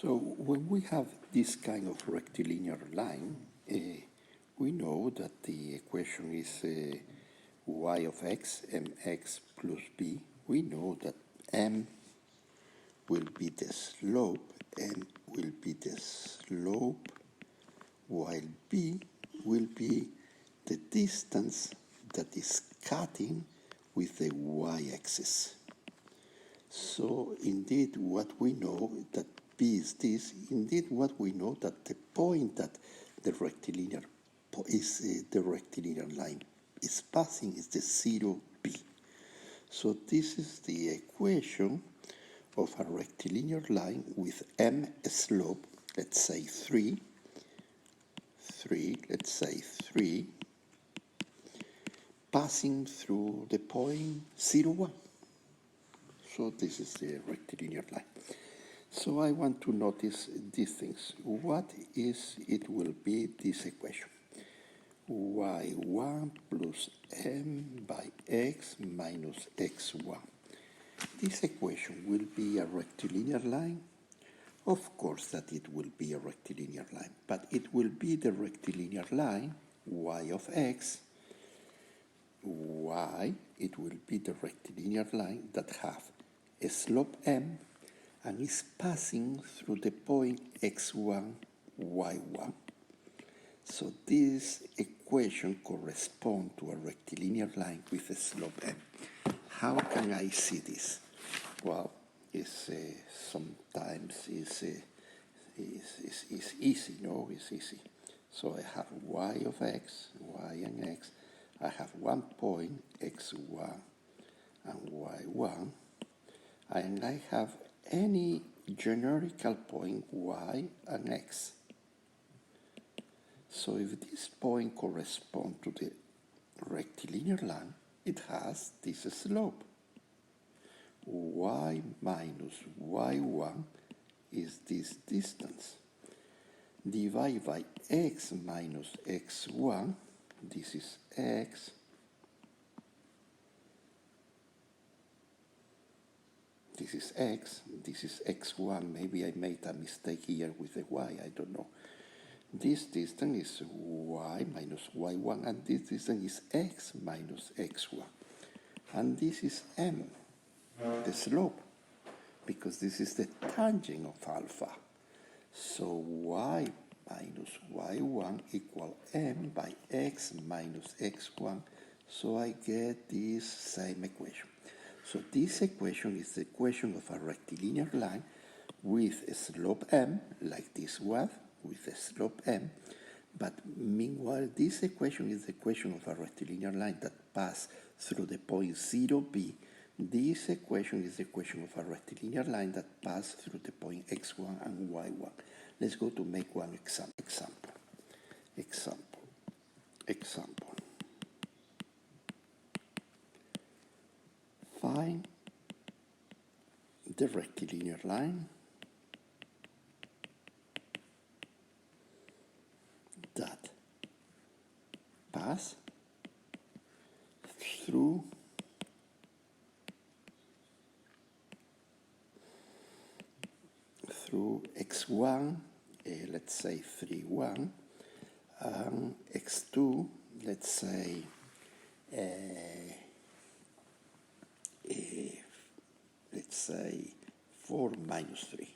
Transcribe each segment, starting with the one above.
So when we have this kind of rectilinear line, we know that the equation is y of x, mx plus b. We know that m will be the slope, n will be the slope, while b will be the distance that is cutting with the y-axis. So indeed what we know that b is this, indeed what we know that the point that the rectilinear line is passing is the 0, b. So this is the equation of a rectilinear line with m slope, let's say 3, passing through the point 0, 1. So this is the rectilinear line. So I want to notice these things. What is, it will be this equation. y1 plus m by x minus x1. This equation will be a rectilinear line. Of course that it will be a rectilinear line, but it will be the rectilinear line y of x. It will be the rectilinear line that have a slope m and is passing through the point x1, y1. So this equation corresponds to a rectilinear line with a slope m. How can I see this? Well, sometimes it's easy, no? It's easy. So I have y of x, y and x. I have one point, x1 and y1. And I have any generical point y and x. So if this point corresponds to the rectilinear line, it has this slope. Y minus y1 is this distance. Divide by x minus x1, this is x. This is x, this is x1. Maybe I made a mistake here with the y, I don't know. This distance is y minus y1, and this distance is x minus x1. And this is m, the slope, because this is the tangent of alpha. So y minus y1 equal m by x minus x1. So I get this same equation. So this equation is the equation of a rectilinear line with a slope m, like this one, with a slope m. But meanwhile, this equation is the equation of a rectilinear line that passes through the point 0, b. This equation is the equation of a rectilinear line that passes through the point x1 and y1. Let's go to make one example. Find the rectilinear line that pass through x1, let's say 3, 1, x2, let's say let's say 4 minus 3.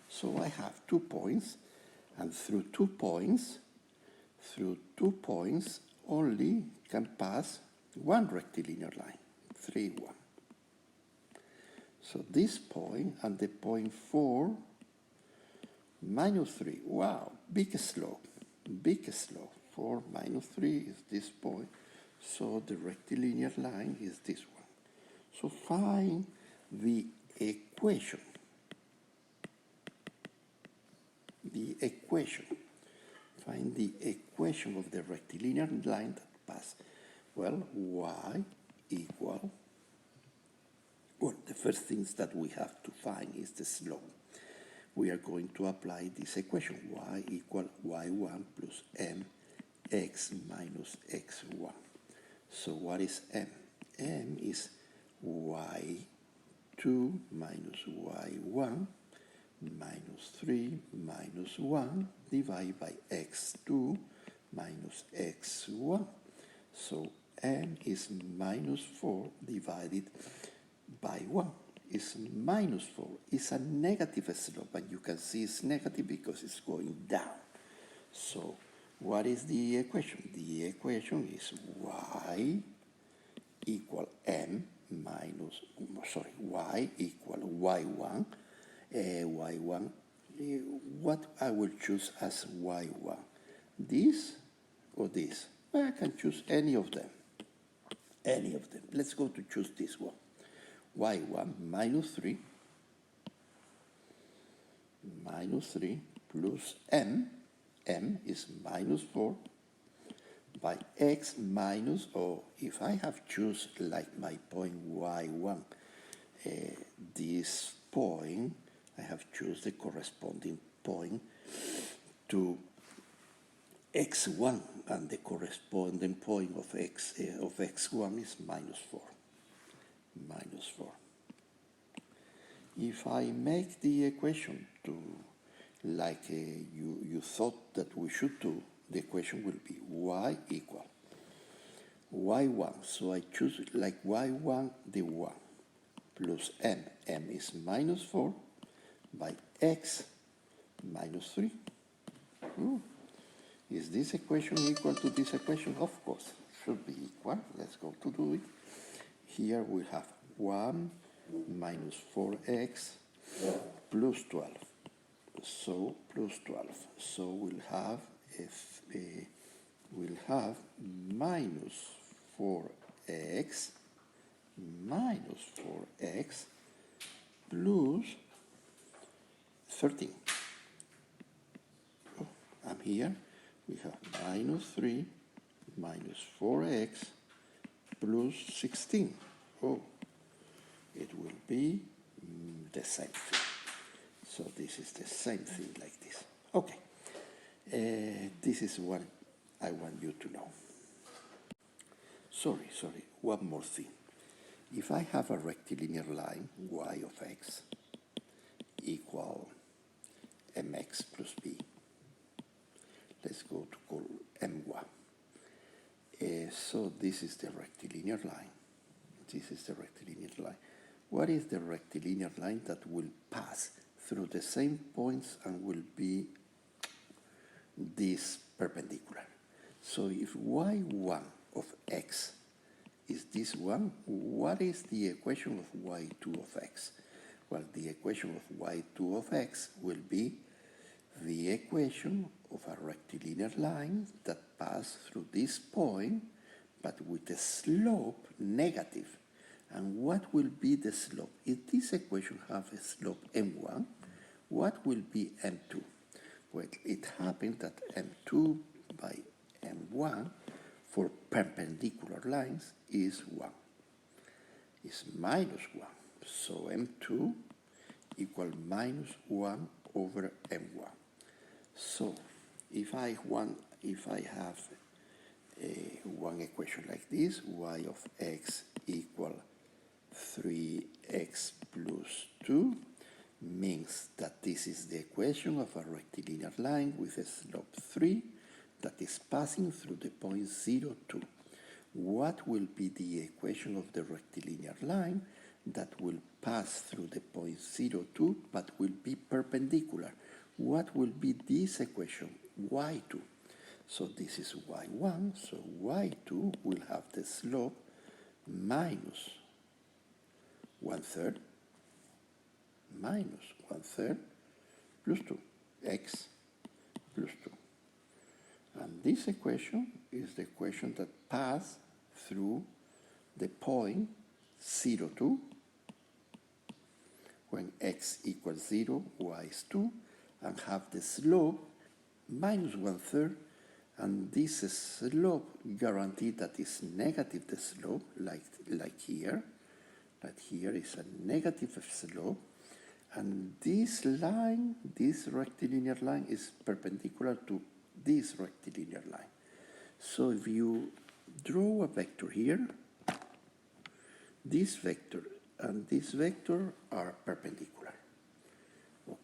So I have 2 points, and through two points only can pass one rectilinear line, 3, 1. So this point and the point 4 minus 3, wow, big slope. 4 minus 3 is this point, so the rectilinear line is this one. So find the equation. Find the equation of the rectilinear line that passes. Well, y equal, well, the first things that we have to find is the slope. We are going to apply this equation, y equal y1 plus m x minus x1. So what is m? M is y2 minus y1 minus 3 minus 1 divided by x2 minus x1. So m is minus 4 divided by 1 is minus 4. It's a negative slope, and you can see it's negative because it's going down. So what is the equation? The equation is y equal m minus, sorry, y equal y1. Y1, what I will choose as y1? This or this? Well, I can choose any of them. Any of them. Let's go to choose this one. Y1 minus 3 plus m is minus 4 by x minus, or if I have choose like my point y1, this point, I have choose the corresponding point to x1, and the corresponding point of x1 is minus 4. Minus 4. If I make the equation to like you thought that we should do, the equation will be y equal y1. So I choose like y1 the 1 plus m. M is minus 4 by x minus 3. Is this equation equal to this equation? Of course, should be equal. Let's go to do it. Here we have 1 minus 4x plus 12. So plus 12. So we'll have minus 4x plus 13. And here we have minus 3 minus 4x plus 16. Oh, it will be the same thing. So this is the same thing like this. Okay, this is what I want you to know. Sorry, one more thing. If I have a rectilinear line, y of x equal mx plus b, let's go to call m1. So this is the rectilinear line. This is the rectilinear line. What is the rectilinear line that will pass through the same points and will be this perpendicular? So if y1 of x is this one, what is the equation of y2 of x? Well, the equation of y2 of x will be the equation of a rectilinear line that passes through this point, but with a slope negative. And what will be the slope? If this equation has a slope m1, what will be m2? Well, it happens that m2 by m1 for perpendicular lines is 1. It's minus 1. So m2 equal minus 1 over m1. So if I have one equation like this, y of x equal 3x plus 2, means that this is the equation of a rectilinear line with a slope 3 that is passing through the point 0, 2. What will be the equation of the rectilinear line that will pass through the point 0, 2 but will be perpendicular? What will be this equation? y2. So this is y1, so y2 will have the slope minus 1/3 plus 2, x plus 2. And this equation is the equation that passes through the point 0, 2, when x equals 0, y is 2, and have the slope minus 1/3, and this slope guaranteed that is negative, the slope, like here. That here is a negative slope, and this line, this rectilinear line, is perpendicular to this rectilinear line. So if you draw a vector here, this vector and this vector are perpendicular.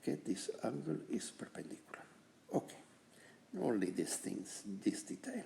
get this angle is perpendicular. Okay, only these things, this detail.